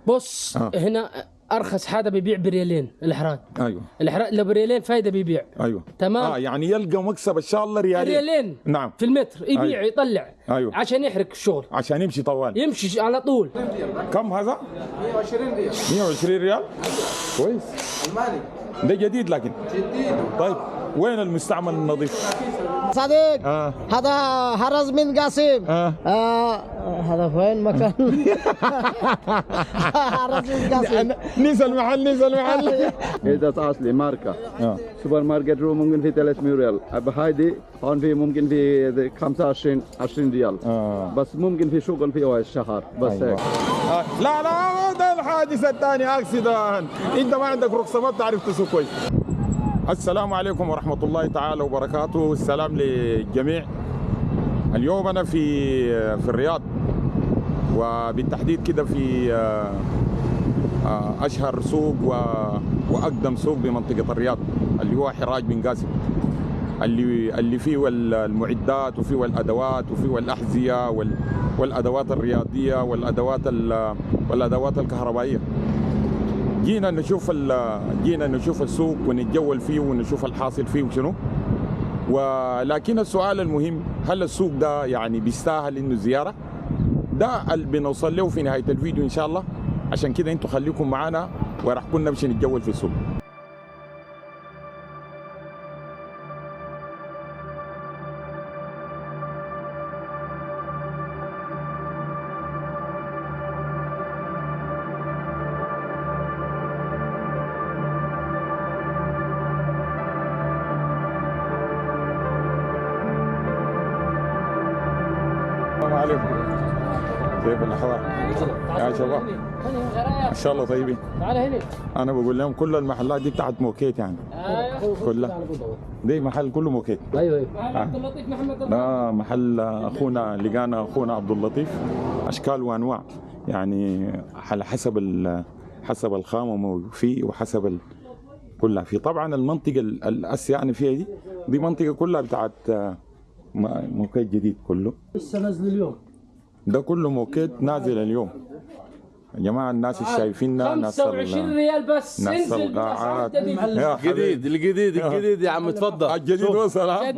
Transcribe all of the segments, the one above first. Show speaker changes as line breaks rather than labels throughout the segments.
بص هنا ارخص حدا بيبيع بريالين الحراد.
ايوه
الحراد لو بريالين فايده بيبيع.
ايوه
تمام.
يعني يلقى مكسب ان شاء الله
ريالين
نعم
في المتر يبيع.
أيوة.
يطلع.
ايوه
عشان يحرق الشغل،
عشان يمشي طوال،
يمشي على طول.
كم هذا؟
120 ريال.
120 ريال كويس.
المالي
ده جديد لكن
جديد.
طيب وين المستعمل النظيف؟
صديق هذا هرز من قاسم. هذا فين مكان؟ هرز من قاسم.
نسى المحل
إذا أصلي ماركة سوبر ماركت رو ممكن في 300 ريال، هايدي هون في ممكن في 25 ريال. بس ممكن في شغل فيه الشهر بس هيك.
لا ده الحادث الثاني اكسيدنت، انت ما عندك رخصه ما بتعرف تسوق كويس. السلام عليكم ورحمه الله تعالى وبركاته، السلام للجميع. اليوم انا في الرياض، وبالتحديد كده في اشهر سوق واقدم سوق بمنطقه الرياض اللي هو حراج بن قاسم، اللي فيه المعدات وفيه الادوات وفيه الاحذيه والادوات الرياضيه والادوات الكهربائيه. جينا نشوف السوق ونتجول فيه ونشوف الحاصل فيه وشنو. ولكن السؤال المهم، هل السوق ده يعني بيستاهل انه زياره؟ ده اللي بنوصل له في نهايه الفيديو ان شاء الله. عشان كده انتوا خليكم معانا وراح كنا نمشي نتجول في السوق. السلام عليكم، كيف الاحوال يا شباب؟ ان شاء الله طيبين.
تعال هنا.
انا بقول لهم كل المحلات دي بتاعت موكيت يعني. كلها دي محل كله موكيت.
ايوه عبد اللطيف محمد.
ده محل اخونا، لقانا اخونا عبد اللطيف، اشكال وانواع يعني على حسب الخامه فيه وحسب كلها فيه. طبعا المنطقه الاسيا يعني فيها دي منطقه كلها بتاعت موكيت جديد كله.
لسه نازل اليوم.
ده كله موكيت نازل اليوم يا جماعه. الناس اللي شايفيننا
25 ريال بس.
ناس القاعات
الجديد يا عم اتفضل.
الجديد وصل.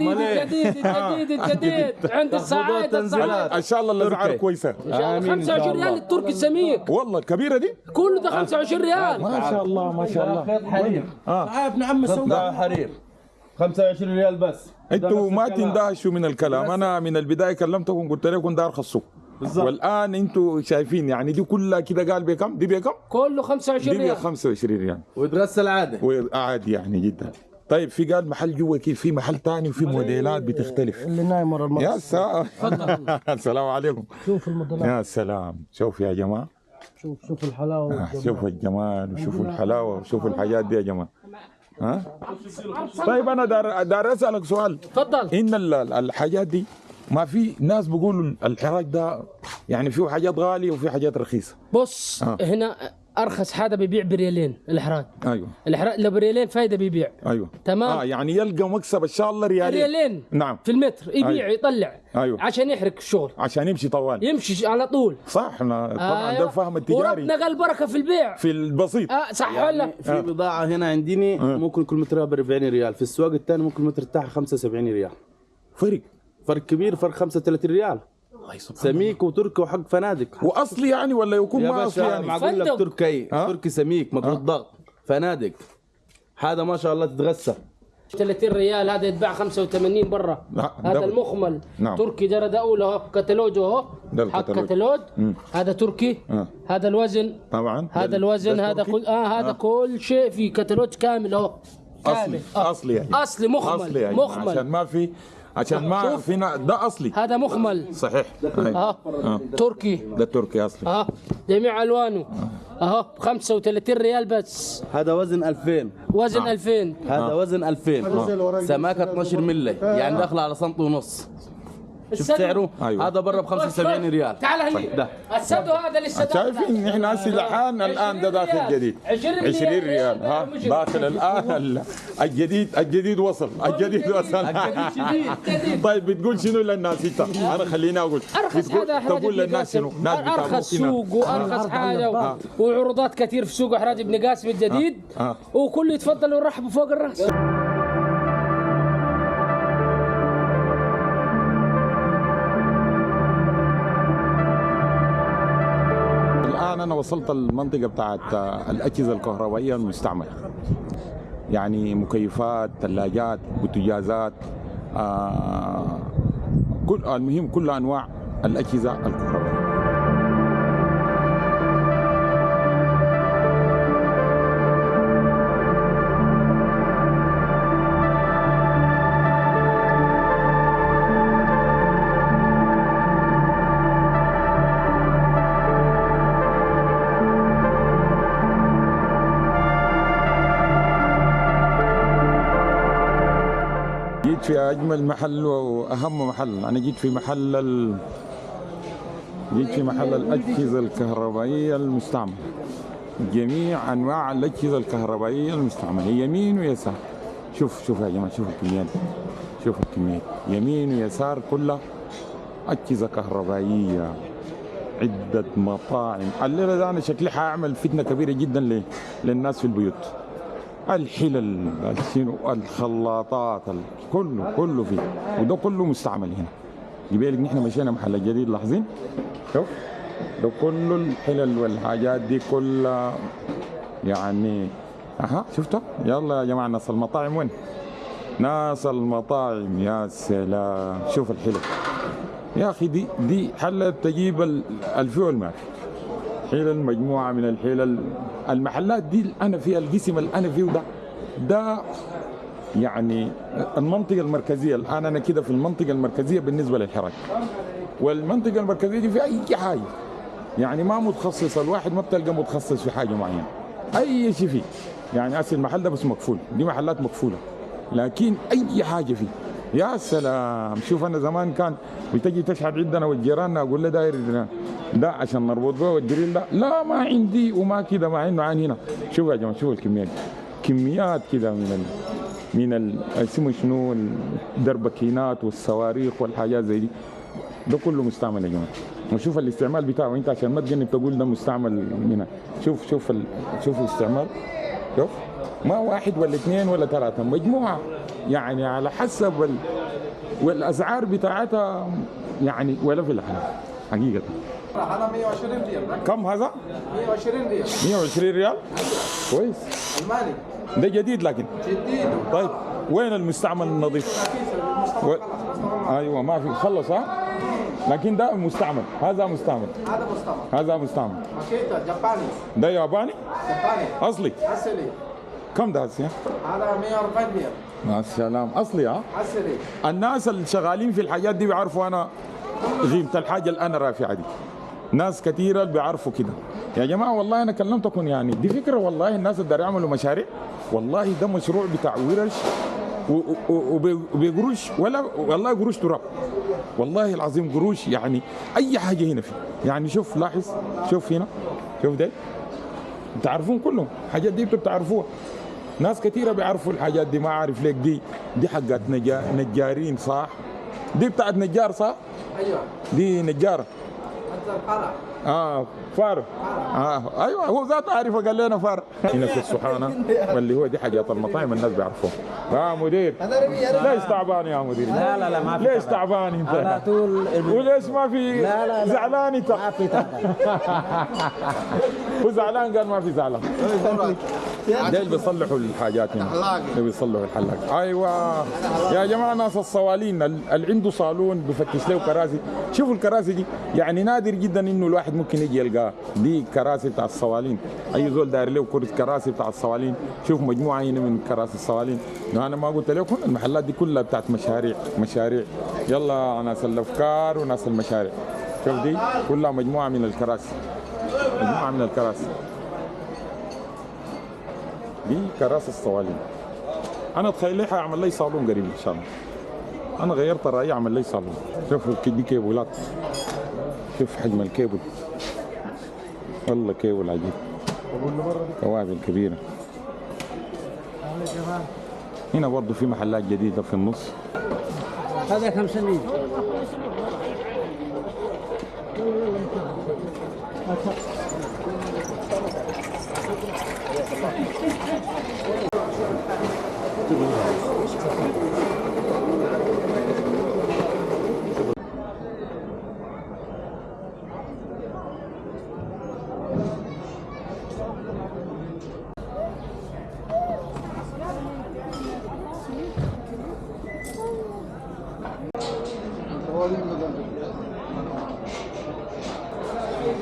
جديد عند الساعات
ان شاء الله الاسعار كويسه.
25 ريال التركي السميك
والله الكبيره دي
كله ده 25 ريال.
ما شاء الله ما شاء الله.
حرير
ابن عم السوداء
حرير 25 ريال بس.
انتوا ما تندهشوا من الكلام. انا من البدايه كلمتكم قلت لكم ده ارخص سوق. والان انتوا شايفين يعني دي كلها كده قال بكم؟ دي بكم؟
كله 25
دي
ريال.
25 ريال
ويتغسل عادي.
وعادي يعني جدا. طيب في قال محل جوا كيف، في محل ثاني وفي موديلات بتختلف.
اللي نايم ورا المقص.
يا سلام. السلام عليكم.
شوف الموديلات.
يا سلام، شوف يا جماعه،
شوف الحلاوه.
شوفوا الجمال وشوفوا الحلاوه وشوفوا الحاجات دي يا جماعه. طيب انا دار اسالك سؤال.
تفضل.
ان الحاجات دي ما في ناس بيقولوا الحراج ده يعني فيه حاجات غاليه وفي حاجات رخيصه.
بص هنا ارخص حدا بيبيع بريالين الحراد.
ايوه
الحراد لو بريالين فايده بيبيع.
ايوه
تمام.
يعني يلقى مكسب ان شاء الله
ريالين
نعم
في المتر يبيع.
أيوة.
يطلع.
ايوه
عشان يحرق الشغل،
عشان يمشي طوال،
يمشي على طول.
صح. طبعا ده الفهم التجاري
وربنا قال بركه في البيع
في البسيط.
صح
يعني
ولا؟
في بضاعة هنا عندني ممكن كل متر ب 40 ريال، في السواق الثاني ممكن المتر تاعها 75 ريال. فرق كبير، فرق 35 ريال. سميك وتركي وحق فنادق.
واصلي يعني ولا يكون ما اصلي يعني؟
معقول لك تركي سميك مضغوط ضغط فنادق. هذا ما شاء الله تتغسل
30 ريال. هذا يتباع 85 برا. هذا المخمل.
نعم.
تركي درجة أولى اهو، كتالوج اهو، حق كتالوج. هذا تركي. هذا الوزن
طبعا،
هذا الوزن، هذا كل هذا كل شيء في كتالوج كامل اهو.
اصلي يعني
اصلي مخمل.
أصلي يعني.
مخمل
عشان ما فينا ده اصلي.
هذا مخمل
صحيح.
تركي.
ده تركي اصلي.
جميع الوانه اهو 35 ريال بس.
هذا وزن 2000.
وزن 2000.
هذا وزن 2000. سماكه 12 ملي يعني داخله على سنتي ونص. شوف سعره.
أيوة.
هذا برا ب 75 ريال.
تعال هني
ده
السد هذا لسه
شايفين احنا هسه الان ده داخل جديد 20 ريال ها داخل الان الجديد وصل طيب بتقول شنو للناس انت؟ انا خليني اقول
ارخص هذا
تقول للناس شنو؟ ناس
ارخص سوق وارخص حاجه وعروضات كثير في سوق احراج ابن قاسم الجديد وكل يتفضل ويرحبوا فوق الراس.
الآن أنا وصلت المنطقة بتاعت الأجهزة الكهربائية المستعملة، يعني مكيفات، ثلاجات، بوتجازات، المهم كل أنواع الأجهزة الكهربائية. جيت في أجمل محل وأهم محل، أنا جيت في محل الأجهزة الكهربائية المستعملة، جميع أنواع الأجهزة الكهربائية المستعملة يمين ويسار. شوف يا جماعة، شوف الكميات، شوف الكميات يمين ويسار كلها أجهزة كهربائية، عدة مطاعم. الليلة ده أنا شكلي حأعمل فتنة كبيرة جدا للناس في البيوت. الحلل، الخلاطات، كله فيه، وده كله مستعمل هنا. جبالك نحن مشينا محل جديد، لاحظين؟ شوف ده كله الحلل والحاجات دي كلها يعني. شفتوا؟ يلا يا جماعه ناس المطاعم وين؟ ناس المطاعم يا سلام، شوف الحلل يا اخي، دي حلة تجيب الفي والما في. حلل، مجموعه من الحلل. المحلات دي انا فيها القسم اللي انا فيه ده يعني المنطقه المركزيه. الان انا كده في المنطقه المركزيه بالنسبه للحراج، والمنطقه المركزيه دي في اي حاجه، يعني ما متخصص، الواحد ما بتلقى متخصص في حاجه معينه، اي شيء فيه. يعني اصل المحل ده بس مقفول، دي محلات مقفوله، لكن اي حاجه فيه. يا سلام، شوف انا زمان كان بتجي تشحد عندنا والجيران اقول له داير ده عشان نربط به والدريل ده، لا ما عندي وما كده، ما عنده عن هنا. شوف يا جماعه، شوف الكميات، كميات كده من اسمه شنو، الدربكينات والصواريخ والحاجات زي دي، ده كله مستعمل يا جماعه. وشوف الاستعمال بتاعه، انت عشان ما تجنب تقول ده مستعمل هنا. شوف الاستعمال، شوف ما واحد ولا اثنين ولا ثلاثه، مجموعه يعني على حسب والاسعار بتاعتها يعني ولا في الحال حقيقه.
هذا 120 ريال.
كم هذا؟
120 ريال.
120 ريال؟ كويس.
الماني.
ده جديد لكن.
جديد.
طيب وين المستعمل النظيف؟ ايوه ما في، خلص ها؟ لكن ده مستعمل، هذا مستعمل. هذا مستعمل.
ماكيتا ياباني.
ده ياباني؟
ياباني.
اصلي.
اصلي.
كم ده هسه؟
هذا 140 ريال.
يا سلام، اصلي ها؟
اصلي.
الناس اللي شغالين في الحاجات دي بيعرفوا انا قيمة الحاجة اللي انا رافعها دي. ناس كثيرة بيعرفوا كده. يا جماعة والله انا كلمتكم، يعني دي فكرة والله. الناس اللي يعملوا مشاريع، والله ده مشروع بتاع ورش وبقروش، ولا والله قروش تراب، والله العظيم قروش. يعني اي حاجة هنا فيه، يعني شوف لاحظ، شوف هنا، شوف ده بتعرفون كلهم الحاجات دي، بتعرفوها. ناس كثيرة بيعرفوا الحاجات دي، ما عارف ليك دي حقات نجارين صح؟ دي بتاعت نجار صح؟
ايوه
دي نجارة. فار. ايوه هو ذاته عارفه، قال لنا فار. هنا في السحانه واللي هو دي حاجات المطاعم الناس بيعرفوها. مدير ليش تعبان يا مدير؟
لا ما في
ليش تعبان انت؟
على طول.
وليش ما في؟
لا
زعلان انت؟
ما في تعبان.
وزعلان قال ما في زعلان. ده اللي بيصلحوا الحاجات هنا، اللي بيصلحوا الحلاق. ايوه يا جماعه، ناس الصوالين اللي عنده صالون بفتش له كراسي. شوفوا الكراسي دي، يعني نادر جدا انه الواحد ممكن يجي يلقاها. دي كراسي بتاع الصوالين، اي زول داير له كراسي بتاع الصوالين. شوف مجموعه هنا من كراسي الصوالين. انا ما قلت لكم المحلات دي كلها بتاعت مشاريع. يلا ناس الافكار وناس المشاريع. شوف دي كلها مجموعه من الكراسي، دي كراسي الصوالين. انا اتخيل لي حاعمل لي صالون قريب ان شاء الله. انا غيرت رايي اعمل لي صالون. شوف دي كيبلات، شوف حجم الكيبل، والله كيبل عجيب، كوابل كبيره. هنا برضه في محلات جديده في النص.
هذا كم سنين؟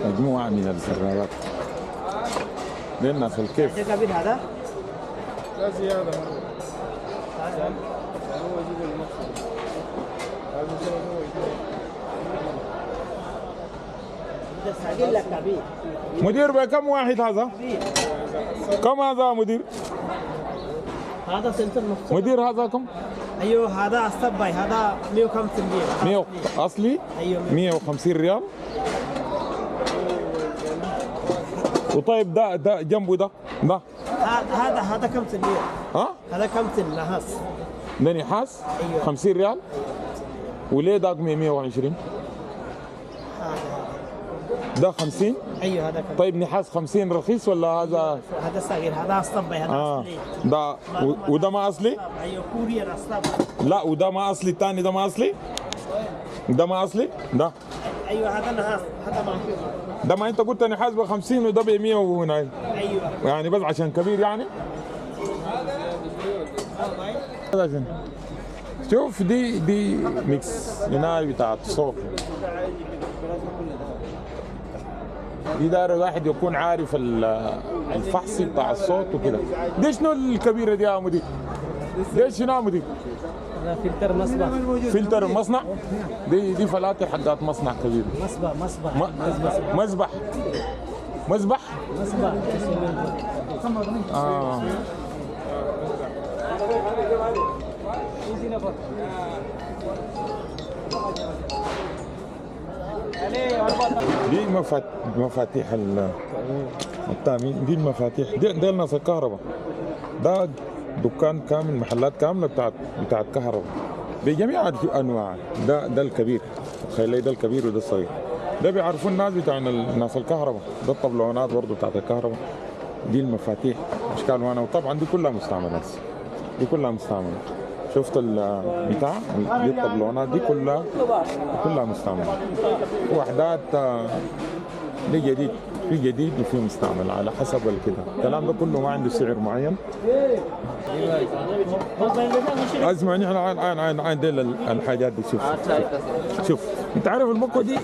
مجموعه من السرارات للناس الكيف.
هذا؟
لا زيادة
مدير بكم واحد هذا؟ كم هذا مدير؟
هذا سنتر نص.
مدير هذا كم؟
ايوه هذا الصباي هذا 150 ريال.
100 اصلي؟
ايوه
150 ريال. وطيب ده جنبه ده
هذا كم سن ريال؟
ها؟
هذا كم سن نحاس؟
ده نحاس؟
أيوة.
50 ريال؟ وليه داك 120؟ ده 50؟
ايوه هذا كم.
طيب نحاس 50 رخيص ولا هذا؟
هذا صغير هذا الصباي هذا اصلي.
ده وده ما اصلي؟
ايوه كوريا الصباي.
لا وده ما اصلي، الثاني ده ما اصلي؟ ده ما اصلي؟ ده
ايوه هذا نحاس هذا ما فيه.
ده ما انت قلت نحاس ب 50 وده ب 100 وهنا
ايوه
يعني بس عشان كبير يعني. شوف دي ميكس هنا بتاعت صوت. دي دار الواحد يكون عارف الفحص بتاع الصوت وكده. دي شنو الكبيره دي يا مدير؟ دي شنو يا مدير؟
هذا فلتر مصباح.
فلتر المصنع؟ دي فلاتر حقات مصنع كبير.
مصباح
مذبح مذبح
مصباح.
دي مفاتيح التامين. دي المفاتيح دي الناس الكهرباء. ده دكان كامل، محلات كامله بتاعت كهرباء بجميع انواع. ده الكبير، خلي ده الكبير وده الصغير. ده بيعرفوا الناس بتاع الناس الكهرباء. ده الطبلونات برضه بتاعت الكهرباء. دي المفاتيح اشكال وانا، وطبعا دي كلها مستعملات. دي كلها مستعمله. شفت البتاع دي الطبلونات دي كلها مستعمله. وحدات دي جديد، في جديد وفي مستعمل على حسب كده. الكلام ده كله ما عنده سعر معين. اسمع نحن عين دي الحاجات دي. شوف انت عارف المكوى دي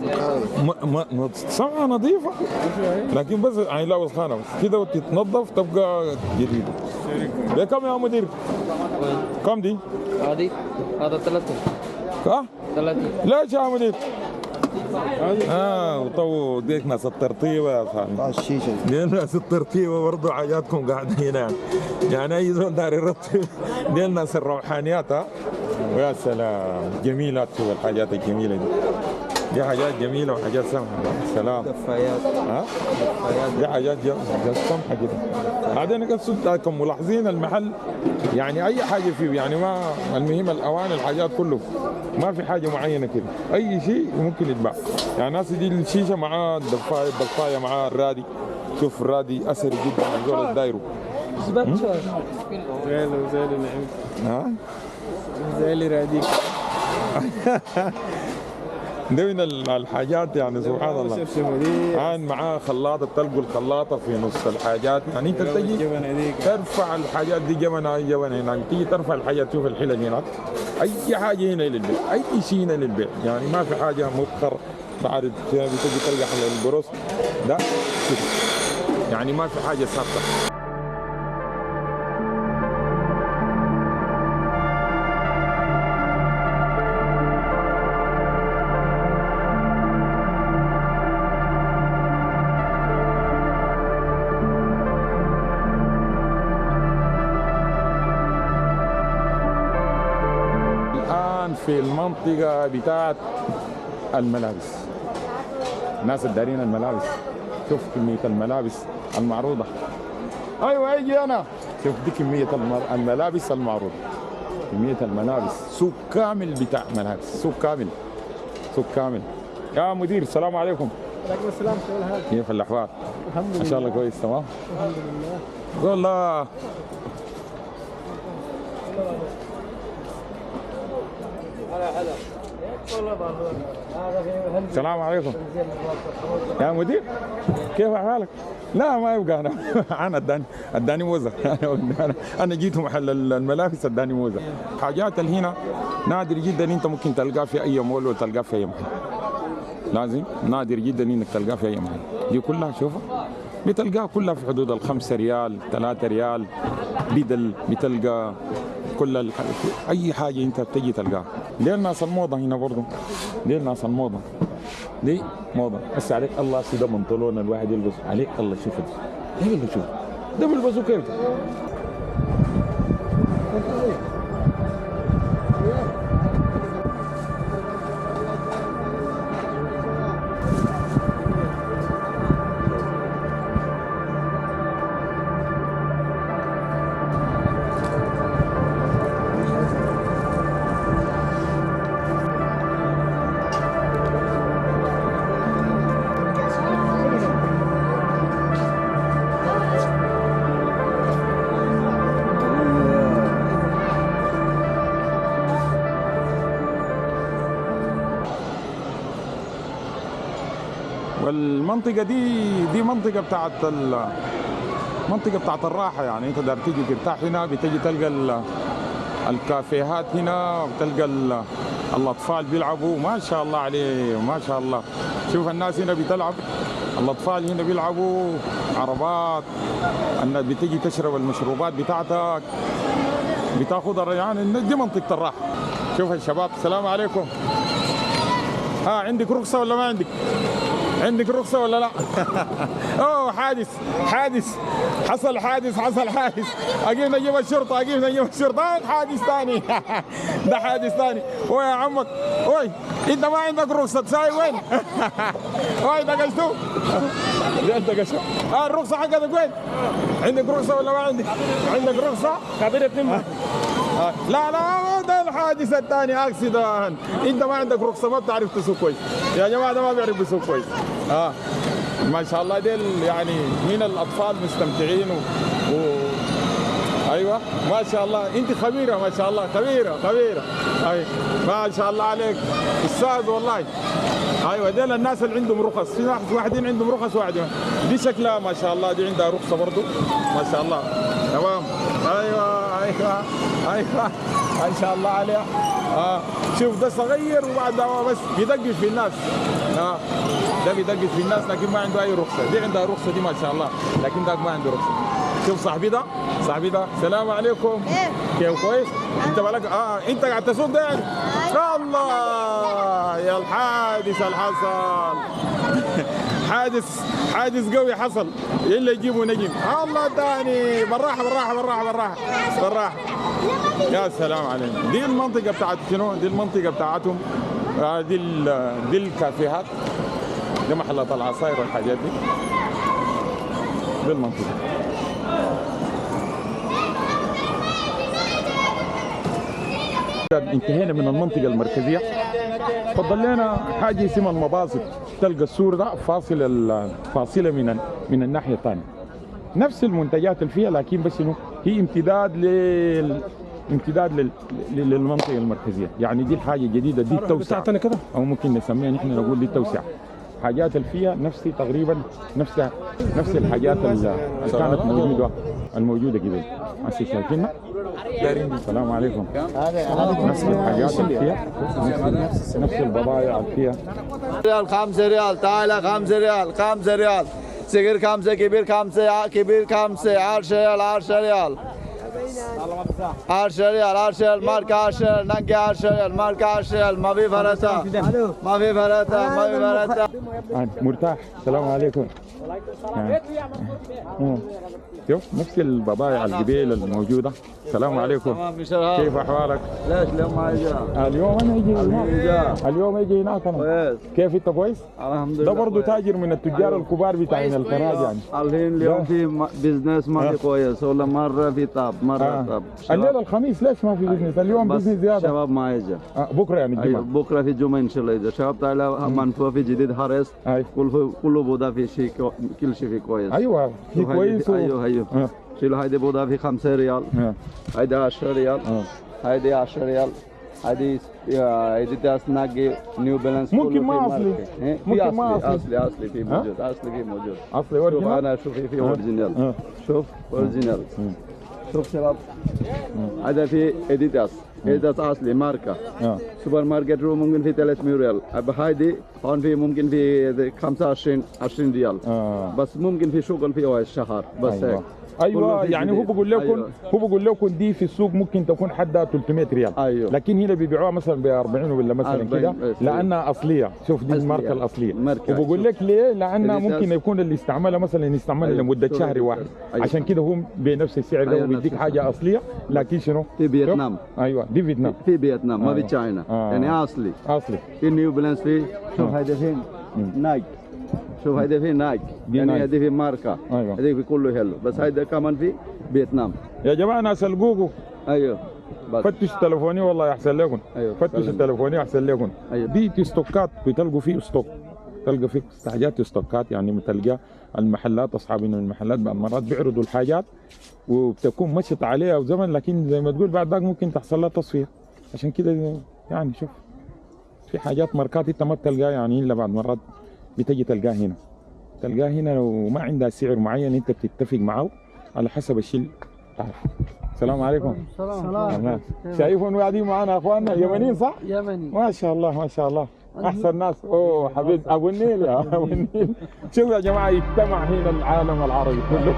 صنعة نظيفة لكن بس عين لا وسخانة بس كده وتتنظف تبقى جديدة. بكم يا مدير؟ كم دي؟
هذا 30.
ها؟
30.
ليش يا مدير؟ وطو ديك ناس الترطيبة يا صاحبي.
الشيشة
دي ناس الترطيبة برضو حاجاتكم قاعدة هنا يعني أي زول داري يرطب. دي الناس الروحانيات. ها ويا سلام جميلة. شوف الحاجات الجميلة دي حاجات جميلة وحاجات سمحة. سلام.
دفايات.
دي حاجات سمحة جدا. بعدين كم ملاحظين المحل يعني أي حاجة فيه يعني ما المهم الأواني الحاجات كله ما في حاجة معينة كده. أي شيء ممكن يتباع يعني. ناس دي الشيشة معاه الضفاية معاه الرادي. شوف الرادي أثري جدا الزول الدايرو.
زي
ها؟
زي اللي راديك.
ده من الحاجات يعني سبحان الله. عين معاه خلاطة، تلقوا الخلاطة في نص الحاجات يعني. انت تجي ترفع الحاجات دي جبنة هناك، تيجي ترفع الحاجات تشوف الحلل هناك. اي حاجة هنا للبيع، اي شيء هنا للبيع يعني. ما في حاجة مبخر بعد بتجي تلقى حلل البروس ده كده يعني. ما في حاجة ثابتة. في المنطقة بتاعت الملابس. الناس الدارين الملابس، شوف كمية الملابس المعروضة. ايوه اجي انا، شوف دي كمية الملابس المعروضة، كمية الملابس، سوق كامل بتاع ملابس، سوق كامل، سوق كامل. يا مدير السلام عليكم.
وعليكم السلام،
كيف الاحوال؟
الحمد لله.
ان شاء الله كويس تمام؟
الحمد لله.
والله السلام عليكم يا مدير، كيف حالك؟ لا ما يبقى انا اداني موزه. انا جيت محل الملابس اداني موزه. حاجات اللي هنا نادر جدا انت ممكن تلقاه في اي مول ولا تلقاه في اي محل، لازم نادر جدا انك تلقاه في اي محل. دي كلها شوفها بتلقاها كلها في حدود ال5 ريال 3 ريال، بدل بتلقى كل اي حاجه انت بتجي تلقاها. دي الناس الموضه هنا برضه، دي الناس الموضه، دي موضه. بس عليك الله سيده بنطلون الواحد يلبس، عليك الله شوف ده اللي شوف ده بيلبسوا كيف. والمنطقة دي منطقة بتاعت الراحة. يعني انت دار تيجي ترتاح هنا، بتجي تلقى الكافيهات هنا، بتلقى الاطفال بيلعبوا، ما شاء الله عليه ما شاء الله. شوف الناس هنا بتلعب، الاطفال هنا بيلعبوا، عربات، الناس بتجي تشرب المشروبات بتاعتك، بتاخذ يعني دي منطقة الراحة. شوف الشباب السلام عليكم. عندك رخصة ولا ما عندك؟ عندك رخصة ولا لا؟ اوه حادث حصل حادث اجيب نجيب الشرطة حادث ثاني. ده حادث ثاني. ويا عمك وي انت ما عندك رخصة تساوي وين؟ وي دقشتو؟ دقشتو؟ الرخصة حقتك وين؟ عندك رخصة ولا ما عندك؟ عندك رخصة؟ خبيرة نمر. لا ده الحادث الثاني اكسيدنت. انت ما عندك رخصة، ما بتعرف تسوق كويس. يا جماعة ده ما بيعرف يسوق كويس. ما شاء الله ديل يعني هنا الاطفال مستمتعين ايوه ما شاء الله. انت خبيره ما شاء الله، خبيره اي ما شاء الله عليك استاذ والله. ايوه ديل الناس اللي عندهم رخص، في ناس واحدين عندهم رخص واحدين. دي شكلها ما شاء الله دي عندها رخصه برضه ما شاء الله تمام. ايوه ما شاء الله عليها. شوف ده صغير وبعد بس بيدقش في الناس. ده بيدقش في الناس لكن ما عنده اي رخصه. دي عندها رخصه دي ما شاء الله، لكن ده ما عنده رخصه. شوف صاحبي ده السلام عليكم. كيف كويس؟ انت بالك انت قاعد تسوق ده يعني؟ الله يا الحادث اللي حصل. حادث قوي حصل، الا يجيبوا نجم. الله تاني بالراحه. يا سلام عليكم. دي المنطقه بتاعت شنو؟ دي المنطقه بتاعتهم. دي الكافيهات، دي محلات العصاير والحاجات دي. دي المنطقه. انتهينا من المنطقه المركزيه، فضل لنا حاجه اسمها المباسط. تلقى السور ده فاصله من الناحيه الثانيه، نفس المنتجات اللي فيها، لكن بس انه هي امتداد للمنطقه المركزيه. يعني دي الحاجه الجديده، دي التوسعه او ممكن نسميها نحن نقول دي التوسعه. حاجات اللي فيها نفسي تقريبا نفس الحاجات اللي كانت الموجوده قبل. هسه شايفينها. السلام عليكم. نفس الحاجات اللي فيها، نفس البضائع اللي فيها.
ريال 5 ريال، تعال 5 ريال 5 ريال، صغير 5 كبير 5 10 ريال 10 ريال 10 ريال 10 ريال ماركة 10 ريال نقي 10 ريال ماركة 10 ريال. ما في فرصة.
مرتاح. السلام عليكم. شوف نفس البضائع القبيله الموجوده. السلام عليكم، كيف احوالك؟
ليش اليوم ما جاء؟
اليوم انا اجي هناك، اليوم اجي هناك انا.
كويس.
كيف انت كويس؟
الحمد لله.
ده برضه تاجر من التجار الكبار بتاعين الخراج يعني.
الحين اليوم في بزنس ما في كويس، ولا مره في طاب مره طاب.
الليله الخميس ليش ما في بزنس؟ اليوم بزنس زياده.
شباب ما يجي.
بكره يعني الجمعه.
بكره في الجمعه ان شاء الله يجي. شباب تعالى منفوع في جديد حارس. كله بودا في شيء، كل شيء في كويس.
ايوه في كويس.
ايوه شيلوا هيدي بودا في 5 ريال. هيدي 10 ريال. هيدي 10 ريال. هيدي تاس ناقي نيو بالانس.
ممكن ما اصلي.
ممكن ما اصلي في موجود. اصلي في موجود.
اصلي اوريجينال.
شوف انا شوف في اوريجينال. شوف اوريجينال. شوف شباب هذا في اديداس اصلي ماركه. سوبر ماركت رو ممكن في 300 ريال. هايدي هون في ممكن في 25 ريال. بس ممكن في شغل في الشهر بس هيك.
ايوه يعني هو بقول لكم دي في السوق ممكن تكون حدها 300 ريال.
أيوة.
لكن هنا بيبيعوها مثلا ب 40 ولا مثلا كده لانها اصليه. شوف دي الماركه الاصليه. وبقول لك ليه؟ لانها ممكن يكون اللي استعملها مثلا يستعملها لمده شهر واحد. عشان كده هو بنفس السعر ده بيديك حاجه اصليه. لكن شنو؟
في فيتنام.
ايوه دي فيتنام.
في فيتنام ما في تشاينا. يعني اصلي. في نيو بالانس في. شوف هذا فين؟ نايك. شوف هيدا في نايك يعني هيدا في ماركة.
ايوه
هيدا في كله حلو. بس هيدا كمان في فيتنام.
يا جماعة ناس الجوجو.
ايوه
فتش تليفوني والله يحسن لكم.
أيوه.
فتش التليفوني يحسن لكم.
أيوه.
دي ستوكات بتلقوا فيه ستوك. تلقى فيه حاجات ستوكات يعني بتلقى المحلات اصحابنا من المحلات بعض المرات بيعرضوا الحاجات وبتكون مشت عليها وزمن لكن زي ما تقول بعد ذاك ممكن تحصل لها تصفية. عشان كده يعني شوف في حاجات ماركات انت ما بتلقاها يعني الا بعد مرات بتجي تلقاه هنا وما عندها سعر معين انت بتتفق معه على حسب الشيء تعرف. السلام عليكم.
السلام.
شايفهم قاعدين معنا اخواننا يمنيين صح؟
يمني.
ما شاء الله ما شاء الله احسن ناس. اوه حبيب ابو النيل يا ابو النيل. شوفوا يا جماعه يجتمع هنا العالم العربي كله.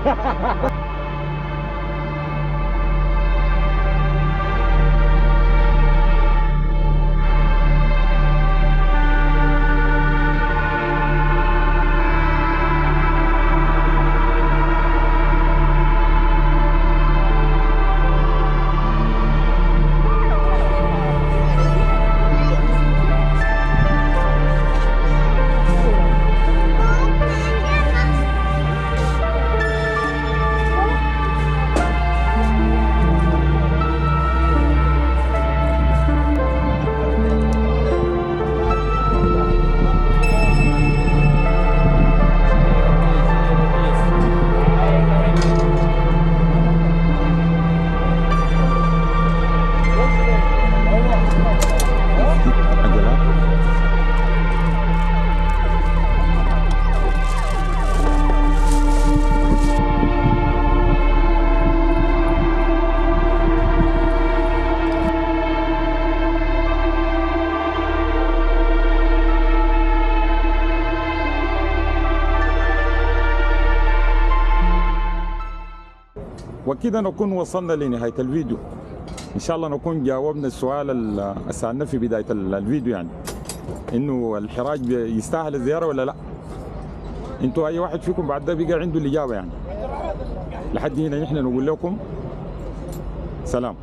وكده نكون وصلنا لنهاية الفيديو. إن شاء الله نكون جاوبنا السؤال اللي سألنا في بداية الفيديو يعني إنه الحراج يستاهل الزيارة ولا لا. انتوا أي واحد فيكم بعد ده بقى عنده الإجابة يعني. لحد هنا نحن نقول لكم سلام.